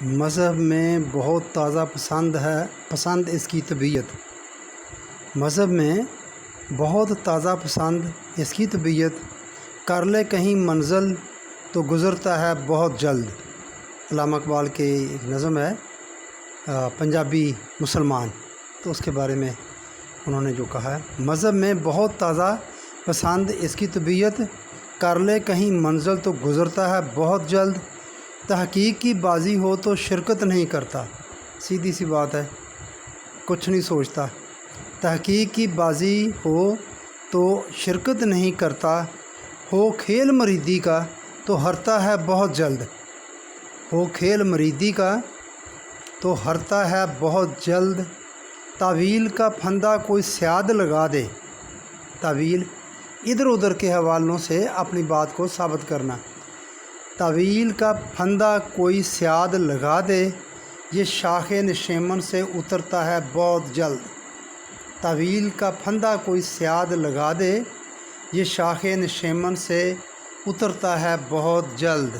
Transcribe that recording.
مذہب میں بہت تازہ پسند اس کی طبیعت۔ مذہب میں بہت تازہ پسند اس کی طبیعت، کر لے کہیں منزل تو گزرتا ہے بہت جلد۔ علامہ اقبال کی ایک نظم ہے پنجابی مسلمان، تو اس کے بارے میں انہوں نے جو کہا ہے، مذہب میں بہت تازہ پسند اس کی طبیعت، کر لے کہیں منزل تو گزرتا ہے بہت جلد، تحقیق کی بازی ہو تو شرکت نہیں کرتا۔ سیدھی سی بات ہے، کچھ نہیں سوچتا۔ تحقیق کی بازی ہو تو شرکت نہیں کرتا، ہو کھیل مریدی کا تو ہرتا ہے بہت جلد۔ ہو کھیل مریدی کا تو ہرتا ہے بہت جلد، تعویل کا پھندہ کوئی سیاد لگا دے۔ تعویل ادھر ادھر کے حوالوں سے اپنی بات کو ثابت کرنا۔ تعویل کا پھندہ کوئی سیاد لگا دے، یہ شاخ نشیمن سے اترتا ہے بہت جلد۔ تعویل کا پھندہ کوئی سیاد لگا دے، یہ شاخ نشیمن سے اترتا ہے بہت جلد۔